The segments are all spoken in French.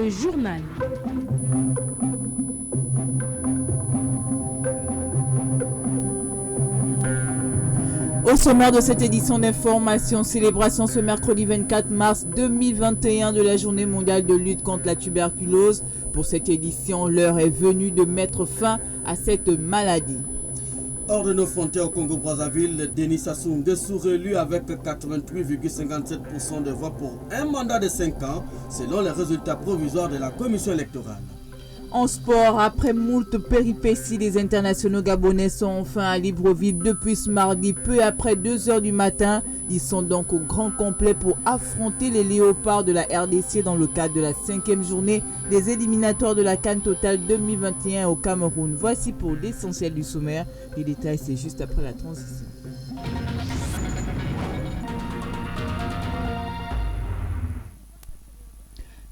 le journal. Au sommaire de cette édition d'information, célébration ce mercredi 24 mars 2021 de la Journée mondiale de lutte contre la tuberculose. Pour cette édition, l'heure est venue de mettre fin à cette maladie. Hors de nos frontières au Congo-Brazzaville, Denis Sassou Nguesso réélu avec 88,57% de voix pour un mandat de 5 ans, selon les résultats provisoires de la commission électorale. En sport, après moult péripéties, les internationaux gabonais sont enfin à Libreville depuis ce mardi, peu après 2 heures du matin. Ils sont donc au grand complet pour affronter les léopards de la RDC dans le cadre de la 5e journée des éliminatoires de la CAN Total 2021 au Cameroun. Voici pour l'essentiel du sommaire. Les détails, c'est juste après la transition.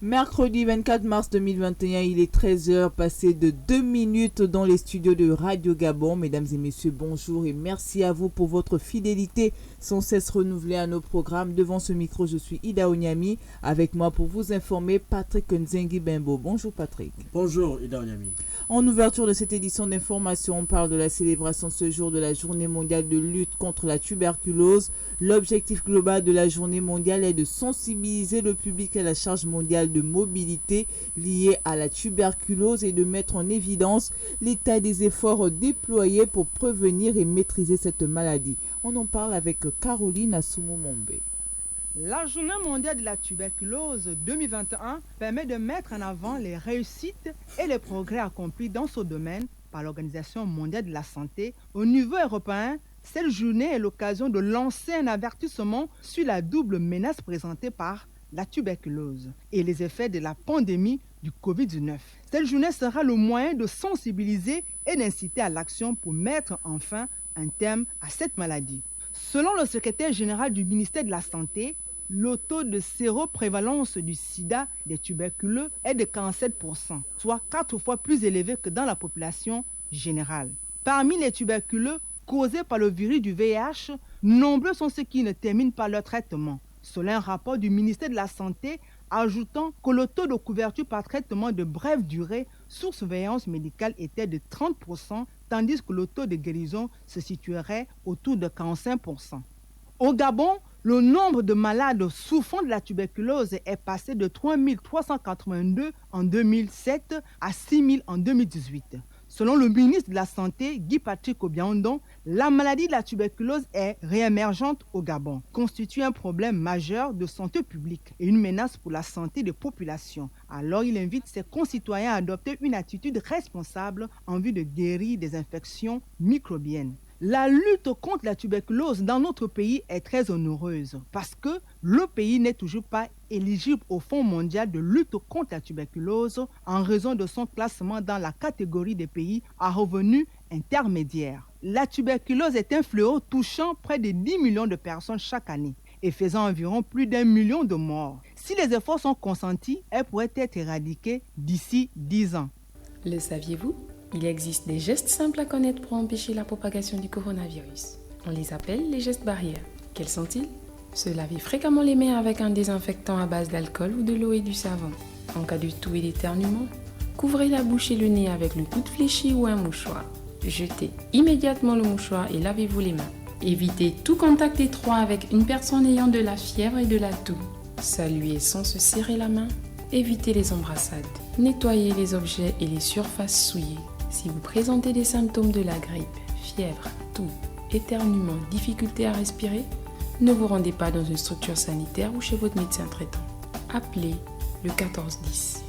Mercredi 24 mars 2021, il est 13h, passé de 2 minutes dans les studios de Radio Gabon. Mesdames et messieurs, bonjour et merci à vous pour votre fidélité sans cesse renouvelée à nos programmes. Devant ce micro, je suis Ida Onyami. Avec moi pour vous informer, Patrick Nzengi Bembo. Bonjour Patrick. Bonjour Ida Onyami. En ouverture de cette édition d'information, on parle de la célébration ce jour de la Journée mondiale de lutte contre la tuberculose. L'objectif global de la Journée mondiale est de sensibiliser le public à la charge mondiale de mobilité liée à la tuberculose et de mettre en évidence l'état des efforts déployés pour prévenir et maîtriser cette maladie. On en parle avec Caroline Assoumou-Mombe. La Journée mondiale de la tuberculose 2021 permet de mettre en avant les réussites et les progrès accomplis dans ce domaine par l'Organisation mondiale de la santé. Au niveau européen, cette journée est l'occasion de lancer un avertissement sur la double menace présentée par la tuberculose et les effets de la pandémie du Covid-19. Cette journée sera le moyen de sensibiliser et d'inciter à l'action pour mettre enfin un terme à cette maladie. Selon le secrétaire général du ministère de la Santé, le taux de séroprévalence du sida des tuberculeux est de 47%, soit 4 fois plus élevé que dans la population générale. Parmi les tuberculeux causés par le virus du VIH, nombreux sont ceux qui ne terminent pas leur traitement. Selon un rapport du ministère de la Santé, ajoutant que le taux de couverture par traitement de brève durée sous surveillance médicale était de 30%, tandis que le taux de guérison se situerait autour de 45%. Au Gabon, le nombre de malades souffrant de la tuberculose est passé de 3 382 en 2007 à 6 000 en 2018. Selon le ministre de la Santé, Guy Patrick Obiandon, la maladie de la tuberculose est réémergente au Gabon, constitue un problème majeur de santé publique et une menace pour la santé des populations. Alors il invite ses concitoyens à adopter une attitude responsable en vue de guérir des infections microbiennes. La lutte contre la tuberculose dans notre pays est très onéreuse parce que le pays n'est toujours pas éligible au Fonds mondial de lutte contre la tuberculose en raison de son classement dans la catégorie des pays à revenus intermédiaires. La tuberculose est un fléau touchant près de 10 millions de personnes chaque année et faisant environ plus d'1 million de morts. Si les efforts sont consentis, elle pourrait être éradiquée d'ici 10 ans. Le saviez-vous ? Il existe des gestes simples à connaître pour empêcher la propagation du coronavirus. On les appelle les gestes barrières. Quels sont-ils ? Se laver fréquemment les mains avec un désinfectant à base d'alcool ou de l'eau et du savon. En cas de toux et d'éternuement, couvrez la bouche et le nez avec le coude fléchi ou un mouchoir. Jetez immédiatement le mouchoir et lavez-vous les mains. Évitez tout contact étroit avec une personne ayant de la fièvre et de la toux. Saluez sans se serrer la main. Évitez les embrassades. Nettoyez les objets et les surfaces souillées. Si vous présentez des symptômes de la grippe, fièvre, toux, éternuement, difficulté à respirer, ne vous rendez pas dans une structure sanitaire ou chez votre médecin traitant. Appelez le 1410.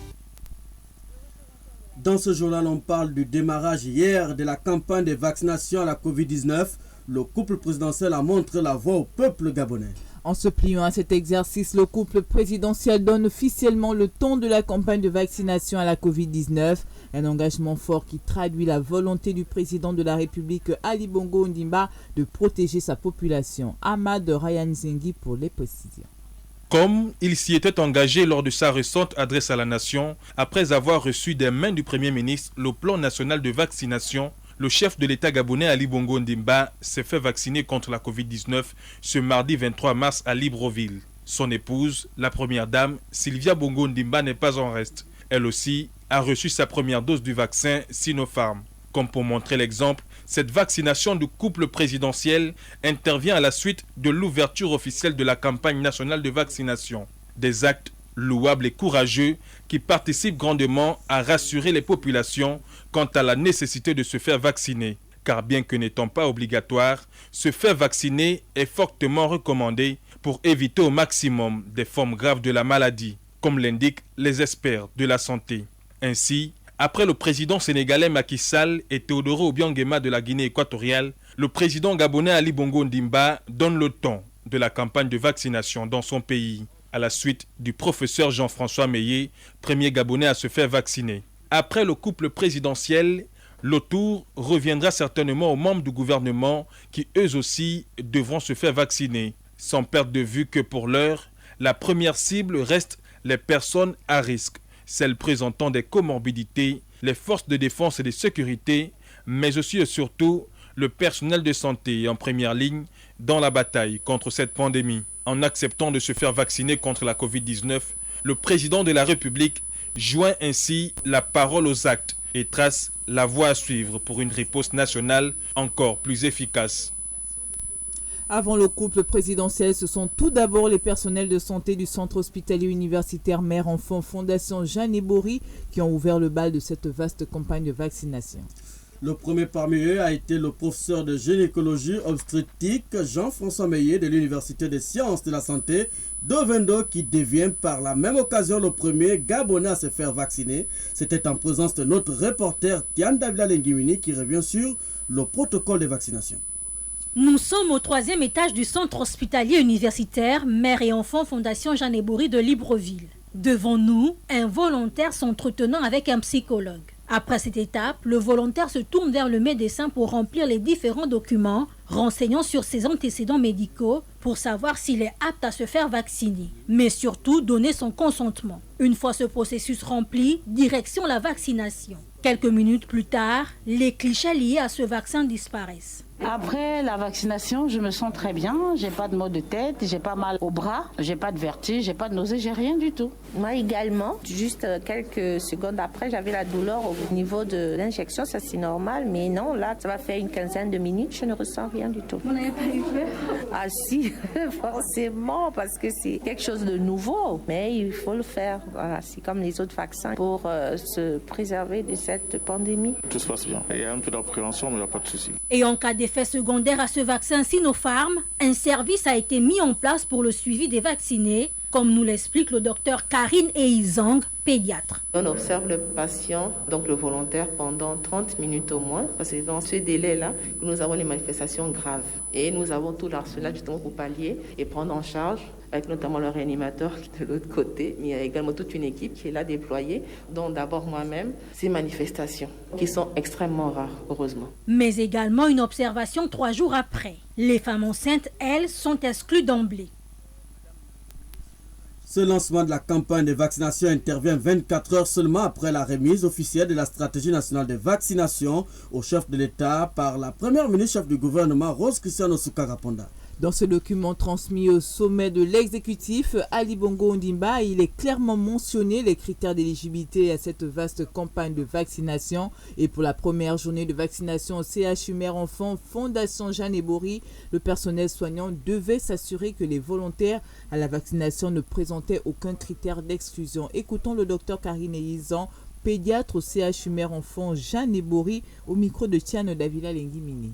Dans ce journal, on parle du démarrage hier de la campagne de vaccination à la Covid-19. Le couple présidentiel a montré la voie au peuple gabonais. En se pliant à cet exercice, le couple présidentiel donne officiellement le ton de la campagne de vaccination à la Covid-19. Un engagement fort qui traduit la volonté du président de la République Ali Bongo Ondimba de protéger sa population. Ahmad Ryan Zengi pour les précisions. Comme il s'y était engagé lors de sa récente adresse à la nation, après avoir reçu des mains du Premier ministre le plan national de vaccination, le chef de l'État gabonais Ali Bongo Ondimba s'est fait vacciner contre la Covid-19 ce mardi 23 mars à Libreville. Son épouse, la première dame, Sylvia Bongo Ondimba, n'est pas en reste. Elle aussi a reçu sa première dose du vaccin Sinopharm. Comme pour montrer l'exemple, cette vaccination du couple présidentiel intervient à la suite de l'ouverture officielle de la campagne nationale de vaccination. Des actes louables et courageux qui participent grandement à rassurer les populations quant à la nécessité de se faire vacciner. Car bien que n'étant pas obligatoire, se faire vacciner est fortement recommandé pour éviter au maximum des formes graves de la maladie, comme l'indiquent les experts de la santé. Ainsi, après le président sénégalais Macky Sall et Teodoro Obiang-Nguema de la Guinée équatoriale, le président gabonais Ali Bongo Ondimba donne le ton de la campagne de vaccination dans son pays, à la suite du professeur Jean-François Meillet, premier Gabonais à se faire vacciner. Après le couple présidentiel, le tour reviendra certainement aux membres du gouvernement qui eux aussi devront se faire vacciner, sans perdre de vue que pour l'heure, la première cible reste les personnes à risque, celles présentant des comorbidités, les forces de défense et de sécurité, mais aussi et surtout le personnel de santé en première ligne dans la bataille contre cette pandémie. En acceptant de se faire vacciner contre la Covid-19, le président de la République joint ainsi la parole aux actes et trace la voie à suivre pour une riposte nationale encore plus efficace. Avant le couple présidentiel, ce sont tout d'abord les personnels de santé du centre hospitalier universitaire Mère-Enfant Fondation Jeanne Bory qui ont ouvert le bal de cette vaste campagne de vaccination. Le premier parmi eux a été le professeur de gynécologie obstétrique Jean-François Meillet de l'Université des sciences de la santé d'Ovendo qui devient par la même occasion le premier Gabonais à se faire vacciner. C'était en présence de notre reporter Diane Davila Lengimini qui revient sur le protocole de vaccination. Nous sommes au 3e étage du centre hospitalier universitaire Mère et Enfants Fondation Jeanne Bory de Libreville. Devant nous, un volontaire s'entretenant avec un psychologue. Après cette étape, le volontaire se tourne vers le médecin pour remplir les différents documents renseignant sur ses antécédents médicaux pour savoir s'il est apte à se faire vacciner, mais surtout donner son consentement. Une fois ce processus rempli, direction la vaccination. Quelques minutes plus tard, les clichés liés à ce vaccin disparaissent. Après la vaccination, je me sens très bien. J'ai pas de maux de tête, j'ai pas mal au bras, j'ai pas de vertige, j'ai pas de nausée, j'ai rien du tout. Moi également, juste quelques secondes après, j'avais la douleur au niveau de l'injection, ça c'est normal, mais non, là, ça va faire une quinzaine de minutes, je ne ressens rien du tout. Vous n'avez pas eu peur? Ah si, forcément, parce que c'est quelque chose de nouveau, mais il faut le faire. Voilà, c'est comme les autres vaccins pour se préserver de cette pandémie. Tout se passe bien. Il y a un peu d'appréhension, mais il n'y a pas de souci. Et en cas d'effet secondaire à ce vaccin Sinopharm, un service a été mis en place pour le suivi des vaccinés, comme nous l'explique le docteur Karine Eizang, pédiatre. On observe le patient, donc le volontaire, pendant 30 minutes au moins, parce que dans ce délai-là, nous avons les manifestations graves. Et nous avons tout l'arsenal justement pour pallier et prendre en charge, avec notamment le réanimateur de l'autre côté, mais il y a également toute une équipe qui est là déployée, dont d'abord moi-même, ces manifestations, qui sont extrêmement rares, heureusement. Mais également une observation 3 jours après. Les femmes enceintes, elles, sont exclues d'emblée. Ce lancement de la campagne de vaccination intervient 24 heures seulement après la remise officielle de la stratégie nationale de vaccination au chef de l'État par la première ministre chef du gouvernement Rose Christiane Osuka-Raponda. Dans ce document transmis au sommet de l'exécutif, Ali Bongo Ondimba, il est clairement mentionné les critères d'éligibilité à cette vaste campagne de vaccination. Et pour la première journée de vaccination au CHU Mère-Enfant Fondation Jeanne Bory, le personnel soignant devait s'assurer que les volontaires à la vaccination ne présentaient aucun critère d'exclusion. Écoutons le docteur Karine Eizang, pédiatre au CHU Mère-Enfant Jeanne Bory, au micro de Tiane Davila Lengimini.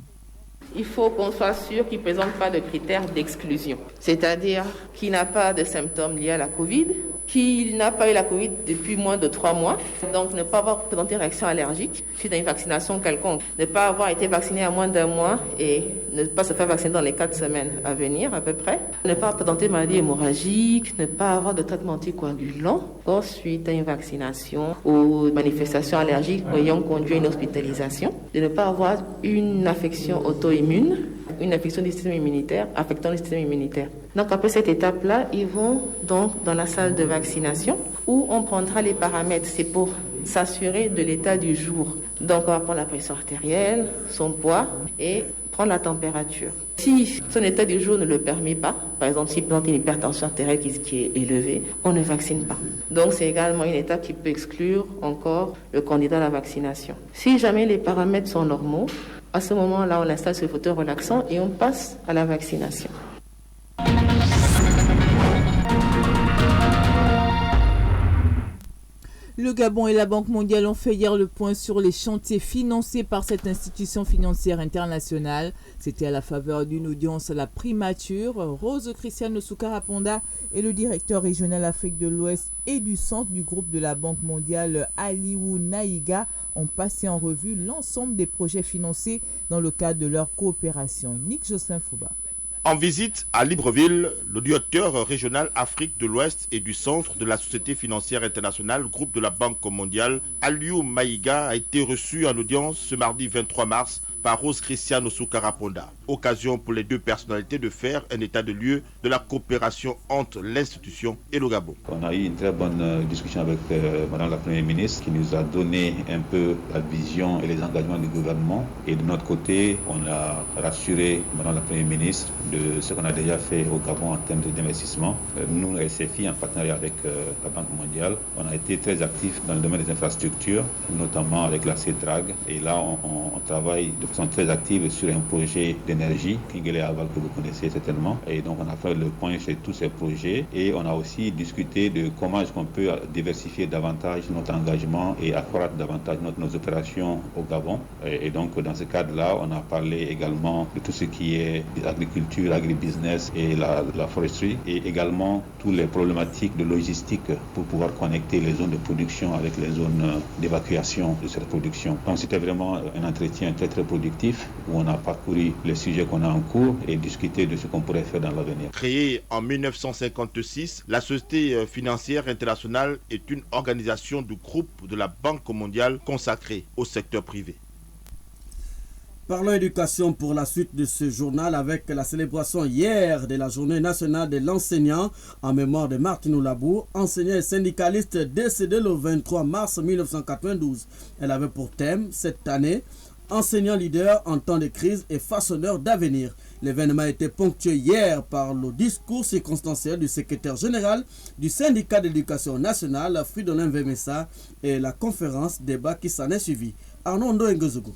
Il faut qu'on soit sûr qu'il ne présente pas de critères d'exclusion, c'est-à-dire qu'il n'a pas de symptômes liés à la Covid, qu'il n'a pas eu la Covid depuis moins de 3 mois, donc ne pas avoir présenté une réaction allergique suite à une vaccination quelconque, ne pas avoir été vacciné à moins d'1 mois et ne pas se faire vacciner dans les 4 semaines à venir à peu près, ne pas présenter une maladie hémorragique, ne pas avoir de traitement anticoagulant suite à une vaccination ou manifestation allergique ayant conduit à une hospitalisation, de ne pas avoir une affection auto-immune, une infection du système immunitaire affectant le système immunitaire. Donc après cette étape-là, ils vont donc dans la salle de vaccination où on prendra les paramètres. C'est pour s'assurer de l'état du jour. Donc on va prendre la pression artérielle, son poids et prendre la température. Si son état du jour ne le permet pas, par exemple s'il présente une hypertension artérielle qui est élevée, on ne vaccine pas. Donc c'est également une étape qui peut exclure encore le candidat à la vaccination. Si jamais les paramètres sont normaux, à ce moment-là on installe ce fauteuil relaxant et on passe à la vaccination. Le Gabon et la Banque mondiale ont fait hier le point sur les chantiers financés par cette institution financière internationale. C'était à la faveur d'une audience à la primature. Rose Christiane Soukaraponda et le directeur régional Afrique de l'Ouest et du Centre du groupe de la Banque mondiale Aliou Naïga ont passé en revue l'ensemble des projets financés dans le cadre de leur coopération. Nick Jocelyn Fouba. En visite à Libreville, le directeur régional Afrique de l'Ouest et du Centre de la Société financière internationale, groupe de la Banque mondiale, Aliou Maïga, a été reçu en audience ce mardi 23 mars par Rose Christiane Soukaraponda. Occasion pour les deux personnalités de faire un état de lieu de la coopération entre l'institution et le Gabon. On a eu une très bonne discussion avec Madame la Première ministre qui nous a donné un peu la vision et les engagements du gouvernement. Et de notre côté, on a rassuré Madame la Première ministre de ce qu'on a déjà fait au Gabon en termes d'investissement. Nous, SFI, en partenariat avec la Banque mondiale, on a été très actifs dans le domaine des infrastructures, notamment avec la CETRAG. Et là, on travaille de façon très active sur un projet d'énergie, Kingele Aval, que vous connaissez certainement. Et donc, on a fait le point sur tous ces projets. Et on a aussi discuté de comment est-ce qu'on peut diversifier davantage notre engagement et accroître davantage nos opérations au Gabon. Et donc, dans ce cadre-là, on a parlé également de tout ce qui est agriculture, agribusiness et la foresterie, et également toutes les problématiques de logistique pour pouvoir connecter les zones de production avec les zones d'évacuation de cette production. Donc, c'était vraiment un entretien très, très productif où on a parcouru les sujets qu'on a en cours et discuté de ce qu'on pourrait faire dans l'avenir. Créée en 1956, la Société financière internationale est une organisation du groupe de la Banque mondiale consacrée au secteur privé. Parlons éducation pour la suite de ce journal avec la célébration hier de la journée nationale de l'enseignant en mémoire de Martin Oulabou, enseignant et syndicaliste décédé le 23 mars 1992. Elle avait pour thème cette année enseignant leader en temps de crise et façonneur d'avenir. L'événement a été ponctué hier par le discours circonstanciel du secrétaire général du syndicat d'éducation nationale, Fridolin Vemessa, et la conférence débat qui s'en est suivie. Arnaud Ndoengozogo.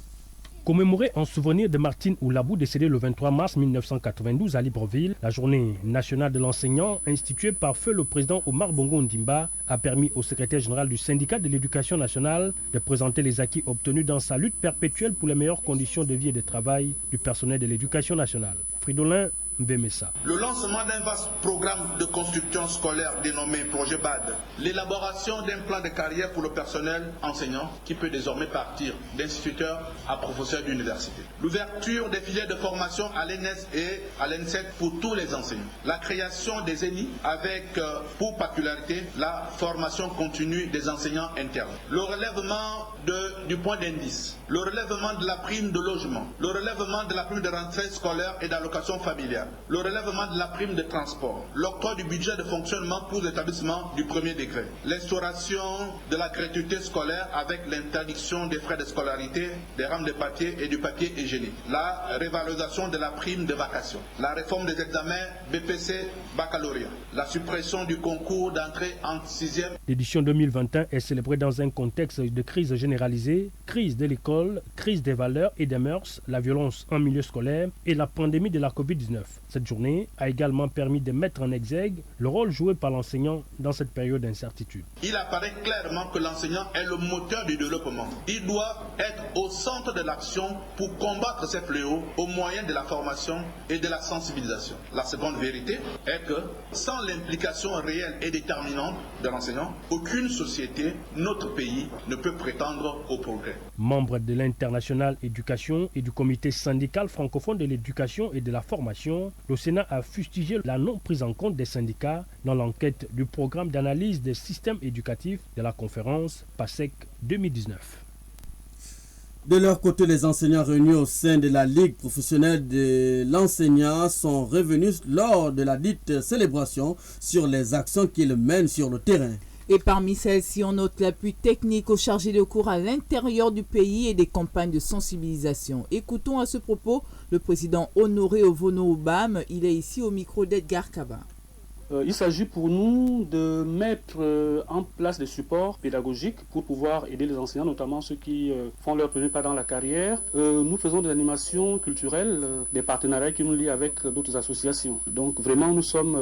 Commémorée en souvenir de Martine Oulabou, décédé le 23 mars 1992 à Libreville, la journée nationale de l'enseignant, instituée par feu le président Omar Bongo Ondimba, a permis au secrétaire général du syndicat de l'éducation nationale de présenter les acquis obtenus dans sa lutte perpétuelle pour les meilleures conditions de vie et de travail du personnel de l'éducation nationale. Fridolin Mbemessa. Le lancement d'un vaste programme de construction scolaire dénommé Projet BAD, l'élaboration d'un plan de carrière pour le personnel enseignant qui peut désormais partir d'instituteur à professeur d'université, l'ouverture des filières de formation à l'ENS et à l'ENSET pour tous les enseignants, la création des ENI avec pour particularité la formation continue des enseignants internes, le relèvement du point d'indice, le relèvement de la prime de logement, le relèvement de la prime de rentrée scolaire et d'allocation familiale, le relèvement de la prime de transport, l'octroi du budget de fonctionnement pour l'établissement du premier degré, l'instauration de la gratuité scolaire avec l'interdiction des frais de scolarité, des rames de papier et du papier hygiénique, la révalorisation de la prime de vacation, la réforme des examens BPC baccalauréat, la suppression du concours d'entrée en 6e. L'édition 2021 est célébrée dans un contexte de crise généralisée, crise de l'école, crise des valeurs et des mœurs, la violence en milieu scolaire et la pandémie de la Covid-19. Cette journée a également permis de mettre en exergue le rôle joué par l'enseignant dans cette période d'incertitude. Il apparaît clairement que l'enseignant est le moteur du développement. Il doit être au centre de l'action pour combattre ces fléaux au moyen de la formation et de la sensibilisation. La seconde vérité est que sans l'implication réelle et déterminante de l'enseignant, aucune société, notre pays, ne peut prétendre au progrès. Membre de l'International Éducation et du comité syndical francophone de l'éducation et de la formation, le Sénat a fustigé la non prise en compte des syndicats dans l'enquête du programme d'analyse des systèmes éducatifs de la conférence PASEC 2019. De leur côté, les enseignants réunis au sein de la Ligue professionnelle de l'enseignant sont revenus lors de la dite célébration sur les actions qu'ils mènent sur le terrain. Et parmi celles-ci, on note l'appui technique aux chargés de cours à l'intérieur du pays et des campagnes de sensibilisation. Écoutons à ce propos le président Honoré Ovono-Obam. Il est ici au micro d'Edgar Kaba. Il s'agit pour nous de mettre en place des supports pédagogiques pour pouvoir aider les enseignants, notamment ceux qui font leur premier pas dans la carrière. Nous faisons des animations culturelles, des partenariats qui nous lient avec d'autres associations. Donc vraiment, nous sommes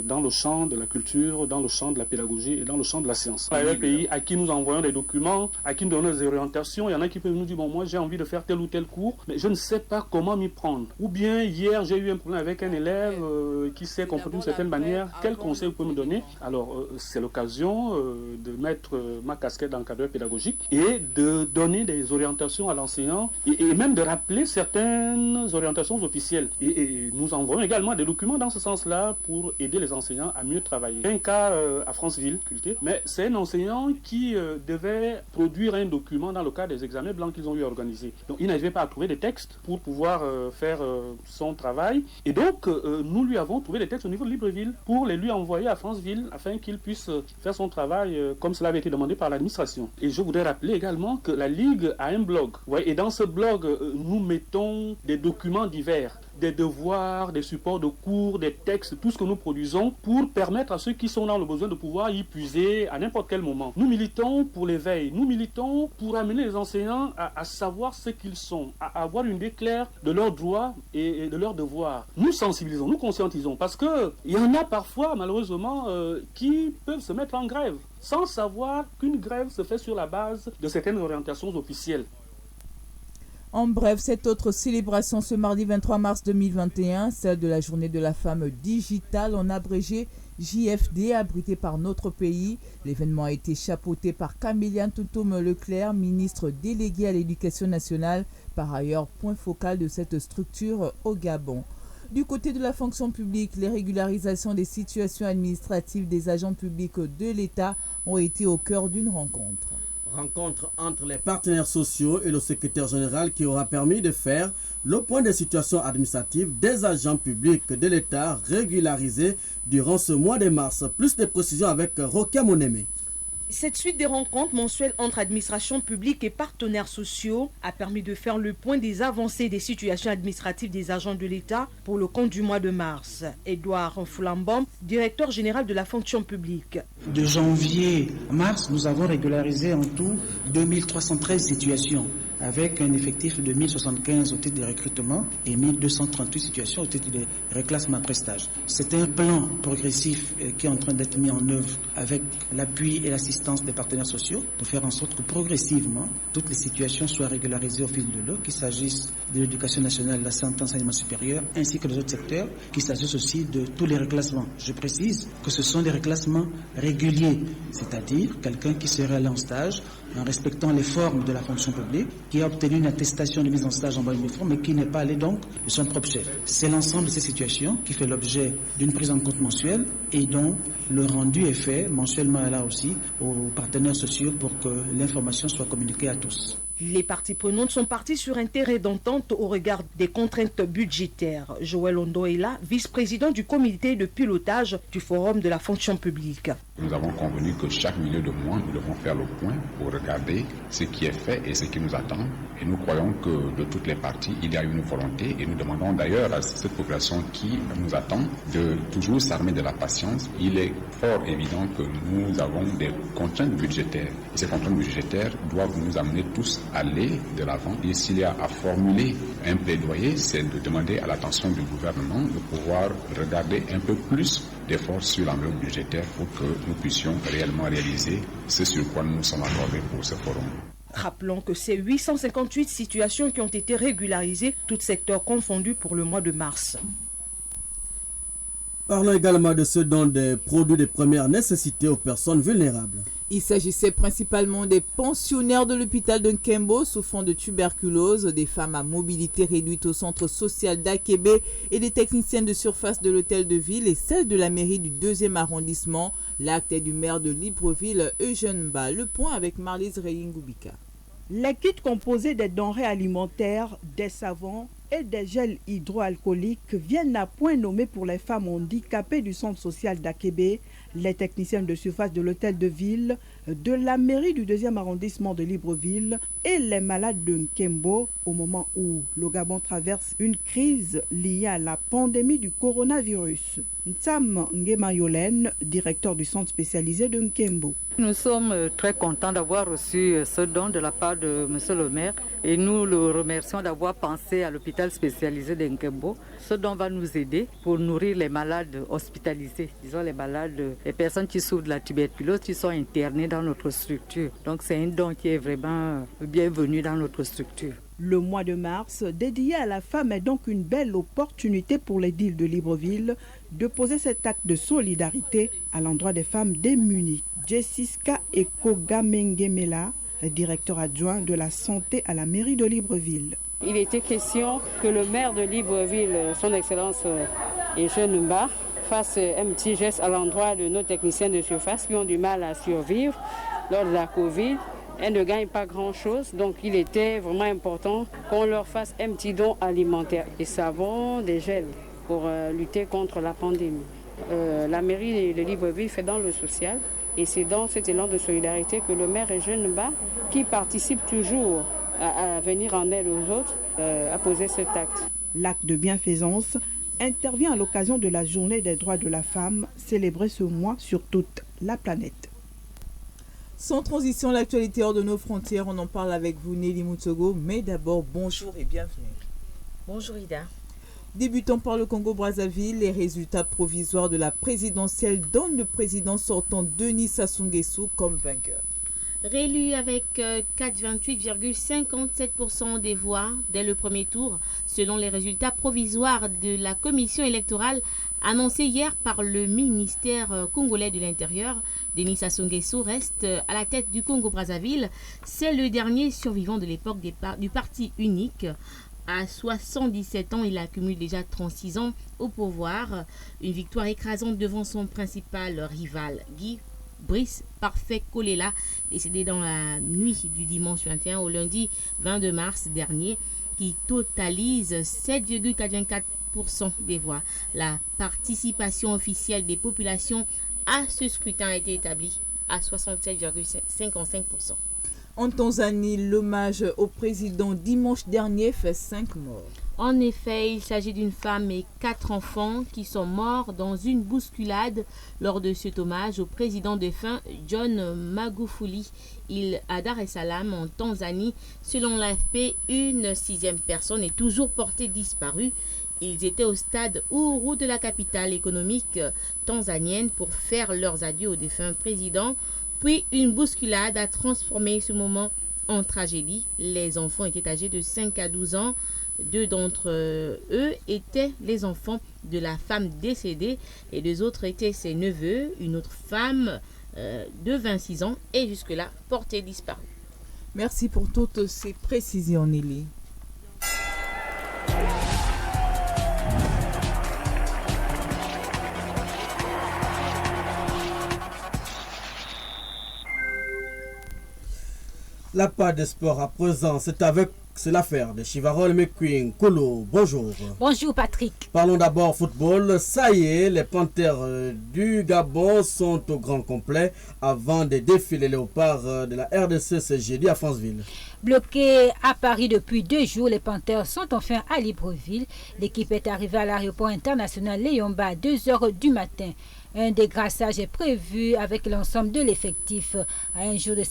dans le champ de la culture, dans le champ de la pédagogie et dans le champ de la science. Il y a des pays à qui nous envoyons des documents, à qui nous donnons des orientations. Il y en a qui peuvent nous dire, bon, moi j'ai envie de faire tel ou tel cours, mais je ne sais pas comment m'y prendre. Ou bien hier, j'ai eu un problème avec un élève qui s'est comporté d'une certaine manière. Quel conseil vous pouvez me donner? Alors, c'est l'occasion de mettre ma casquette d'encadreur pédagogique et de donner des orientations à l'enseignant et même de rappeler certaines orientations officielles. Et nous envoyons également des documents dans ce sens-là pour aider les enseignants à mieux travailler. Un cas à Franceville, mais c'est un enseignant qui devait produire un document dans le cadre des examens blancs qu'ils ont eu à organiser. Donc, il n'arrivait pas à trouver des textes pour pouvoir faire son travail. Et donc, nous lui avons trouvé des textes au niveau de Libreville pour les lui envoyer à Franceville afin qu'il puisse faire son travail comme cela avait été demandé par l'administration. Et je voudrais rappeler également que la Ligue a un blog. Ouais, et dans ce blog, nous mettons des documents divers, des devoirs, des supports de cours, des textes, tout ce que nous produisons pour permettre à ceux qui sont dans le besoin de pouvoir y puiser à n'importe quel moment. Nous militons pour l'éveil, nous militons pour amener les enseignants à savoir ce qu'ils sont, à avoir une idée claire de leurs droits et de leurs devoirs. Nous sensibilisons, nous conscientisons, parce qu'il y en a parfois, malheureusement, qui peuvent se mettre en grève sans savoir qu'une grève se fait sur la base de certaines orientations officielles. En bref, cette autre célébration ce mardi 23 mars 2021, celle de la journée de la femme digitale, en abrégé JFD, abritée par notre pays. L'événement a été chapeauté par Caméliane Toutoum-Leclerc, ministre déléguée à l'éducation nationale, par ailleurs point focal de cette structure au Gabon. Du côté de la fonction publique, les régularisations des situations administratives des agents publics de l'État ont été au cœur d'une rencontre. Rencontre entre les partenaires sociaux et le secrétaire général qui aura permis de faire le point des situations administratives des agents publics de l'État régularisés durant ce mois de mars. Plus de précisions avec Rokia Moneme. Cette suite des rencontres mensuelles entre administration publique et partenaires sociaux a permis de faire le point des avancées des situations administratives des agents de l'État pour le compte du mois de mars. Edouard Foulambom, directeur général de la fonction publique. De janvier à mars, nous avons régularisé en tout 2313 situations, avec un effectif de 1075 au titre des recrutements et 1238 situations au titre des reclassements à stage. C'est un plan progressif qui est en train d'être mis en œuvre avec l'appui et l'assistance des partenaires sociaux pour faire en sorte que progressivement toutes les situations soient régularisées au fil de l'eau, qu'il s'agisse de l'éducation nationale, la santé, l'enseignement supérieur, ainsi que des autres secteurs, qu'il s'agisse aussi de tous les reclassements. Je précise que ce sont des reclassements réguliers, c'est-à-dire quelqu'un qui serait allé en stage en respectant les formes de la fonction publique, qui a obtenu une attestation de mise en stage en bonne uniforme, mais qui n'est pas allé donc de son propre chef. C'est l'ensemble de ces situations qui fait l'objet d'une prise en compte mensuelle et dont le rendu est fait mensuellement là aussi aux partenaires sociaux pour que l'information soit communiquée à tous. Les parties prenantes sont parties sur un terrain d'entente au regard des contraintes budgétaires. Joël Ondoela, vice-président du comité de pilotage du Forum de la fonction publique. Nous avons convenu que chaque milieu de mois, nous devons faire le point pour regarder ce qui est fait et ce qui nous attend. Et nous croyons que de toutes les parties, il y a une volonté et nous demandons d'ailleurs à cette population qui nous attend de toujours s'armer de la patience. Il est fort évident que nous avons des contraintes budgétaires. Et ces contraintes budgétaires doivent nous amener tous à aller de l'avant. Et s'il y a à formuler un plaidoyer, c'est de demander à l'attention du gouvernement de pouvoir regarder un peu plus d'efforts sur l'enveloppe budgétaire pour que nous puissions réellement réaliser ce sur quoi nous sommes accordés pour ce forum. Rappelons que c'est 858 situations qui ont été régularisées, tous secteurs confondus pour le mois de mars. Parlons également de ceux dont des produits de première nécessité aux personnes vulnérables. Il s'agissait principalement des pensionnaires de l'hôpital de Nkembo souffrant de tuberculose, des femmes à mobilité réduite au centre social d'Akébé et des techniciennes de surface de l'hôtel de ville et celles de la mairie du 2e arrondissement. L'acte est du maire de Libreville, Eugène Ba. Le point avec Marlise Reyingubika. Les kits composés des denrées alimentaires, des savons et des gels hydroalcooliques viennent à point nommé pour les femmes handicapées du centre social d'Akébé, les techniciens de surface de l'hôtel de ville, de la mairie du 2e arrondissement de Libreville et les malades de Nkembo au moment où le Gabon traverse une crise liée à la pandémie du coronavirus. Ntsam Ngema-Yolène, directeur du centre spécialisé de Nkembo. Nous sommes très contents d'avoir reçu ce don de la part de M. le maire et nous le remercions d'avoir pensé à l'hôpital spécialisé de Nkembo. Ce don va nous aider pour nourrir les malades hospitalisés, disons les personnes qui souffrent de la tuberculose, qui sont internées dans notre structure. Donc c'est un don qui est vraiment bienvenu dans notre structure. Le mois de mars, dédié à la femme, est donc une belle opportunité pour l'édile de Libreville de poser cet acte de solidarité à l'endroit des femmes démunies. Jessica Ekoga-Mengemela, directeur adjoint de la santé à la mairie de Libreville. Il était question que le maire de Libreville, son Excellence Eugène Mba, fasse un petit geste à l'endroit de nos techniciens de surface qui ont du mal à survivre lors de la Covid. Elles ne gagnent pas grand-chose, donc il était vraiment important qu'on leur fasse un petit don alimentaire. Des savons, des gels pour lutter contre la pandémie. La mairie de Libreville fait dans le social et c'est dans cet élan de solidarité que le maire Eugène Mba, qui participe toujours à venir en aide aux autres, a posé cet acte. L'acte de bienfaisance intervient à l'occasion de la journée des droits de la femme, célébrée ce mois sur toute la planète. Sans transition, l'actualité hors de nos frontières, on en parle avec vous, Nelly Moutsogo. Mais d'abord, bonjour et bienvenue. Bonjour Ida. Débutant par le Congo-Brazzaville, les résultats provisoires de la présidentielle donnent le président sortant Denis Sassou Nguesso comme vainqueur. Réélu avec 4,28,57% des voix dès le premier tour, selon les résultats provisoires de la commission électorale annoncés hier par le ministère congolais de l'Intérieur, Denis Sassou Nguesso reste à la tête du Congo-Brazzaville. C'est le dernier survivant de l'époque du parti unique. À 77 ans, il accumule déjà 36 ans au pouvoir. Une victoire écrasante devant son principal rival, Guy Brice Parfait Kolela, décédé dans la nuit du dimanche 21 au lundi 22 mars dernier, qui totalise 7,84% des voix. La participation officielle des populations à ce scrutin a été établie à 67,55%. En Tanzanie, l'hommage au président dimanche dernier fait 5 morts. En effet, il s'agit d'une femme et 4 enfants qui sont morts dans une bousculade lors de cet hommage au président défunt John Magufuli, île à Dar es Salaam en Tanzanie. Selon l'AFP, une 6e personne est toujours portée disparue. Ils étaient au stade Uhuru de la capitale économique tanzanienne pour faire leurs adieux au défunt président. Puis une bousculade a transformé ce moment en tragédie. Les enfants étaient âgés de 5 à 12 ans. 2 d'entre eux étaient les enfants de la femme décédée. Les 2 autres étaient ses neveux, une autre femme de 26 ans et jusque-là portée disparue. Merci pour toutes ces précisions, Nelly. La part des sports à présent, c'est l'affaire de Chivarol McQueen. Kolo, bonjour. Bonjour Patrick. Parlons d'abord football. Ça y est, les Panthères du Gabon sont au grand complet avant de défiler les léopards de la RDC ce jeudi à Franceville. Bloqués à Paris depuis 2 jours, les Panthères sont enfin à Libreville. L'équipe est arrivée à l'aéroport international Léomba à 2h du matin. Un dégraissage est prévu avec l'ensemble de l'effectif à un jour de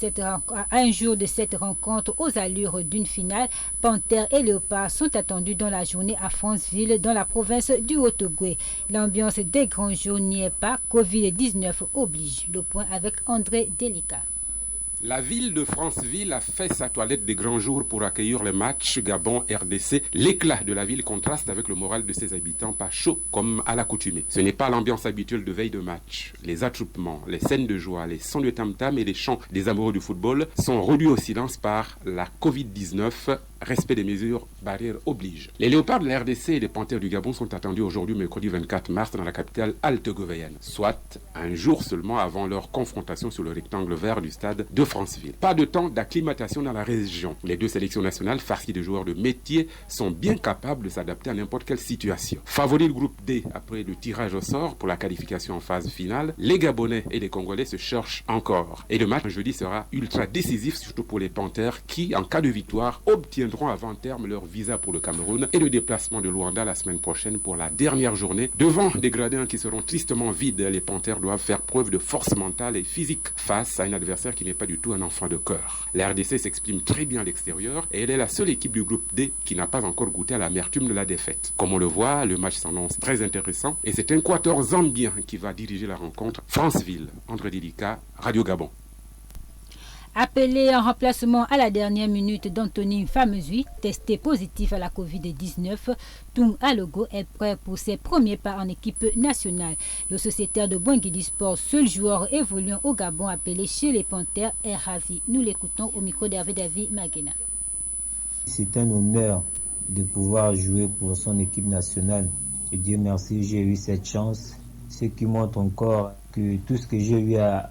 cette rencontre aux allures d'une finale. Panthères et Léopards sont attendus dans la journée à Franceville, dans la province du Haut-Ogooué. L'ambiance des grands jours n'y est pas. Covid-19 oblige. Le point avec André Delica. La ville de Franceville a fait sa toilette des grands jours pour accueillir le match Gabon-RDC. L'éclat de la ville contraste avec le moral de ses habitants, pas chaud comme à l'accoutumée. Ce n'est pas l'ambiance habituelle de veille de match. Les attroupements, les scènes de joie, les sons de tam-tam et les chants des amoureux du football sont réduits au silence par la Covid-19 respect des mesures barrières oblige. Les léopards de la RDC et les panthères du Gabon sont attendus aujourd'hui mercredi 24 mars dans la capitale altégovéenne, soit un jour seulement avant leur confrontation sur le rectangle vert du stade de Franceville. Pas de temps d'acclimatation dans la région. Les deux sélections nationales farcies de joueurs de métier sont bien capables de s'adapter à n'importe quelle situation. Favori le groupe D après le tirage au sort pour la qualification en phase finale, les Gabonais et les Congolais se cherchent encore. Et le match jeudi sera ultra décisif, surtout pour les panthères qui, en cas de victoire, obtiendront avant terme leur visa pour le Cameroun et le déplacement de Luanda la semaine prochaine pour la dernière journée. Devant des gradins qui seront tristement vides, les panthères doivent faire preuve de force mentale et physique face à un adversaire qui n'est pas du tout un enfant de cœur. La RDC s'exprime très bien à l'extérieur et elle est la seule équipe du groupe D qui n'a pas encore goûté à l'amertume de la défaite. Comme on le voit, le match s'annonce très intéressant et c'est un quatuor zambien qui va diriger la rencontre. Franceville, André Delica, Radio Gabon. Appelé en remplacement à la dernière minute d'Anthony Famezui, testé positif à la Covid-19, Tung Alogo est prêt pour ses premiers pas en équipe nationale. Le sociétaire de Boinguidi Sport, seul joueur évoluant au Gabon appelé chez les Panthères, est ravi. Nous l'écoutons au micro d'Hervé David Magena. C'est un honneur de pouvoir jouer pour son équipe nationale. Et Dieu merci, j'ai eu cette chance. Ce qui montre encore que tout ce que j'ai eu à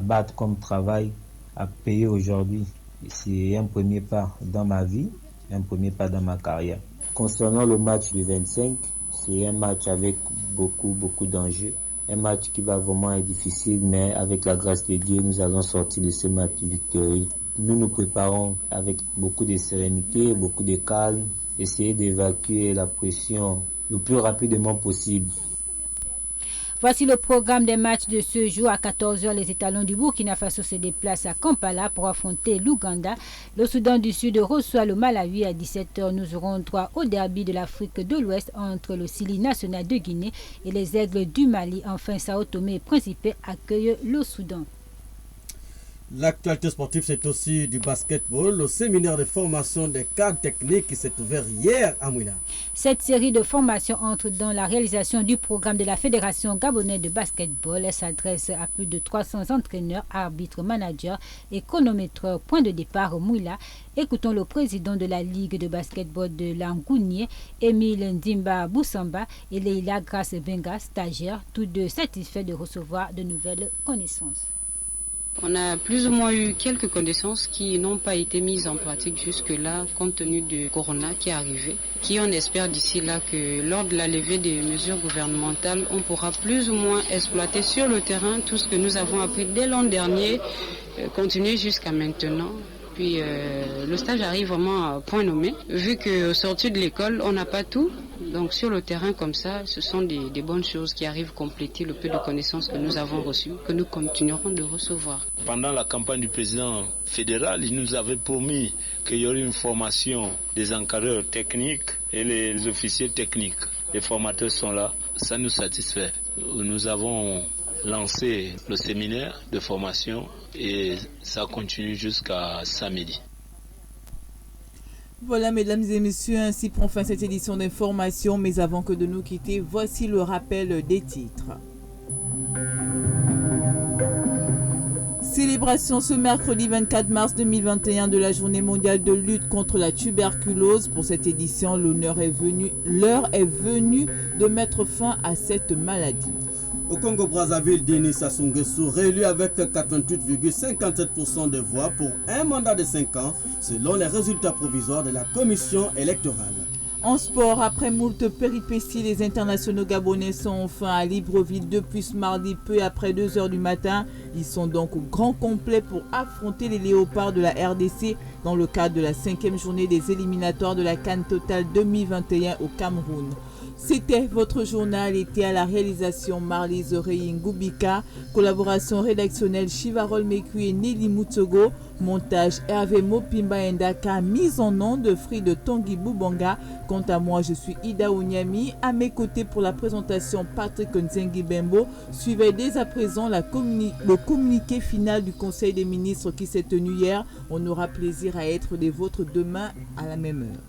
battre comme travail, à payer aujourd'hui, c'est un premier pas dans ma vie, un premier pas dans ma carrière. Concernant le match du 25, c'est un match avec beaucoup d'enjeux. Un match qui va vraiment être difficile, mais avec la grâce de Dieu, nous allons sortir de ce match victorieux. Nous nous préparons avec beaucoup de sérénité, beaucoup de calme, essayer d'évacuer la pression le plus rapidement possible. Voici le programme des matchs de ce jour. À 14h, les étalons du Burkina Faso se déplacent à Kampala pour affronter l'Ouganda. Le Soudan du Sud reçoit le Malawi. À 17h, nous aurons droit au derby de l'Afrique de l'Ouest entre le Sili national de Guinée et les Aigles du Mali. Enfin, Sao Tomé et Principe accueillent le Soudan. L'actualité sportive, c'est aussi du basketball. Le séminaire de formation des cadres techniques qui s'est ouvert hier à Mouina. Cette série de formations entre dans la réalisation du programme de la Fédération gabonaise de basketball. Elle s'adresse à plus de 300 entraîneurs, arbitres, managers et chronométreurs. Point de départ, Mouila. Écoutons le président de la Ligue de basketball de Langounier, Émile Ndimba Boussamba, et Leila Grace Benga, stagiaire, tous deux satisfaits de recevoir de nouvelles connaissances. On a plus ou moins eu quelques connaissances qui n'ont pas été mises en pratique jusque-là compte tenu du corona qui est arrivé, qui on espère d'ici là que lors de la levée des mesures gouvernementales, on pourra plus ou moins exploiter sur le terrain tout ce que nous avons appris dès l'an dernier, continuer jusqu'à maintenant. Puis le stage arrive vraiment à point nommé, vu qu'au sortir de l'école, on n'a pas tout. Donc sur le terrain comme ça, ce sont des bonnes choses qui arrivent compléter le peu de connaissances que nous avons reçues, que nous continuerons de recevoir. Pendant la campagne du président fédéral, il nous avait promis qu'il y aurait une formation des encadreurs techniques et les officiers techniques. Les formateurs sont là, ça nous satisfait. Nous avons lancé le séminaire de formation et ça continue jusqu'à samedi. Voilà, mesdames et messieurs, ainsi prend fin cette édition d'information. Mais avant que de nous quitter, voici le rappel des titres. Célébration ce mercredi 24 mars 2021 de la journée mondiale de lutte contre la tuberculose. Pour cette édition, l'heure est venue de mettre fin à cette maladie. Au Congo-Brazzaville, Denis Sassou Nguesso, réélu avec 88,57% de voix pour un mandat de 5 ans, selon les résultats provisoires de la commission électorale. En sport, après moult péripéties, les internationaux gabonais sont enfin à Libreville depuis ce mardi, peu après 2 h du matin. Ils sont donc au grand complet pour affronter les léopards de la RDC dans le cadre de la 5e journée des éliminatoires de la CAN Total 2021 au Cameroun. C'était votre journal, était à la réalisation Marlise Reyingubika, collaboration rédactionnelle Chivarol Mekui et Nelly Mutsogo, montage Hervé Mopimba Endaka, mise en onde de Free de Tanguy Boubanga. Quant à moi, je suis Ida Ounyami, à mes côtés pour la présentation Patrick Nzengi Bembo. Suivez dès à présent le communiqué final du Conseil des ministres qui s'est tenu hier. On aura plaisir à être des vôtres demain à la même heure.